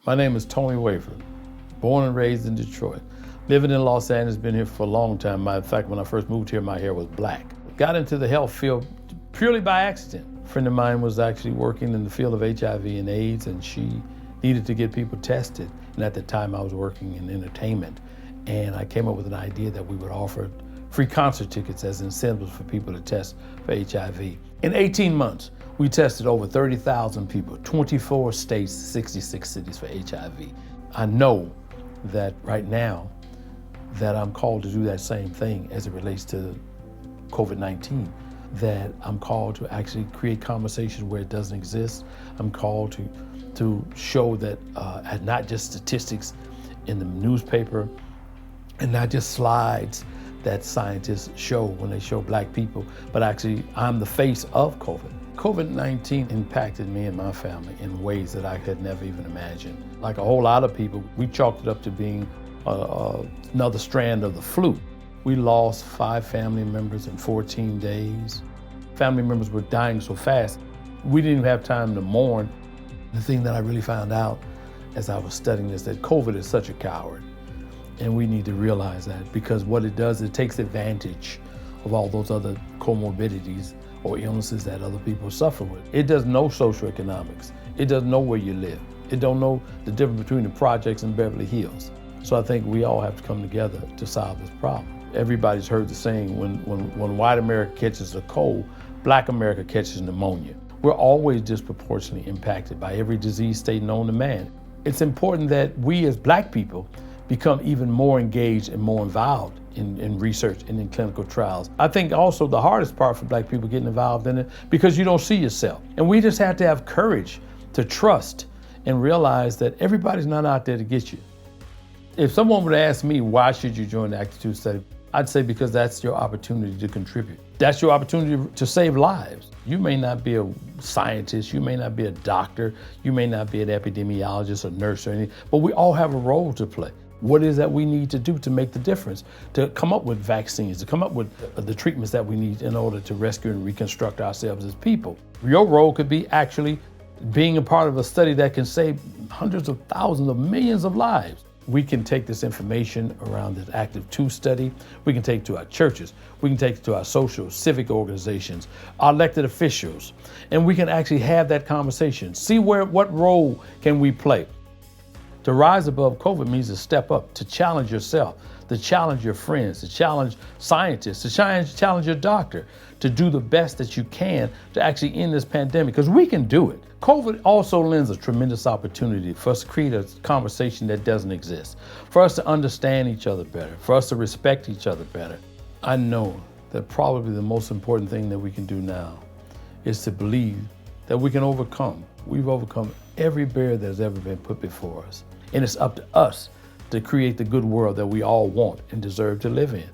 My name is Tony Wafford, born and raised in Detroit. Living in Los Angeles, been here for a long time. In fact, when I first moved here, my hair was black. Got into the health field purely by accident. A friend of mine was actually working in the field of HIV and AIDS, and she needed to get people tested. And at the time, I was working in entertainment. And I came up with an idea that we would offer free concert tickets as incentives for people to test for HIV. In 18 months, we tested over 30,000 people, 24 states, 66 cities for HIV. I know that right now that I'm called to do that same thing as it relates to COVID-19, that I'm called to actually create conversations where it doesn't exist. I'm called to show that not just statistics in the newspaper and not just slides that scientists show when they show black people, but actually I'm the face of COVID. COVID-19 impacted me and my family in ways that I could never even imagine. Like a whole lot of people, we chalked it up to being another strand of the flu. We lost 5 family members in 14 days. Family members were dying so fast, we didn't even have time to mourn. The thing that I really found out as I was studying is that COVID is such a coward. And we need to realize that, because what it does, it takes advantage of all those other comorbidities or illnesses that other people suffer with. It does no socioeconomics. It doesn't know where you live. It don't know the difference between the projects and Beverly Hills. So I think we all have to come together to solve this problem. Everybody's heard the saying, when white America catches a cold, black America catches pneumonia. We're always disproportionately impacted by every disease state known to man. It's important that we as black people become even more engaged and more involved in research and in clinical trials. I think also the hardest part for black people getting involved in it, because you don't see yourself. And we just have to have courage to trust and realize that everybody's not out there to get you. If someone would ask me, why should you join the ACTIV-2 study? I'd say because that's your opportunity to contribute. That's your opportunity to save lives. You may not be a scientist, you may not be a doctor, you may not be an epidemiologist or nurse or anything, but we all have a role to play. What is that we need to do to make the difference, to come up with vaccines, to come up with the treatments that we need in order to rescue and reconstruct ourselves as people. Your role could be actually being a part of a study that can save hundreds of thousands of millions of lives. We can take this information around this ACTIV-2 study, we can take it to our churches, we can take it to our social, civic organizations, our elected officials, and we can actually have that conversation. See what role can we play? To rise above COVID means to step up, to challenge yourself, to challenge your friends, to challenge scientists, to challenge your doctor, to do the best that you can to actually end this pandemic, because we can do it. COVID also lends a tremendous opportunity for us to create a conversation that doesn't exist, for us to understand each other better, for us to respect each other better. I know that probably the most important thing that we can do now is to believe that we can overcome. We've overcome every barrier that has ever been put before us. And it's up to us to create the good world that we all want and deserve to live in.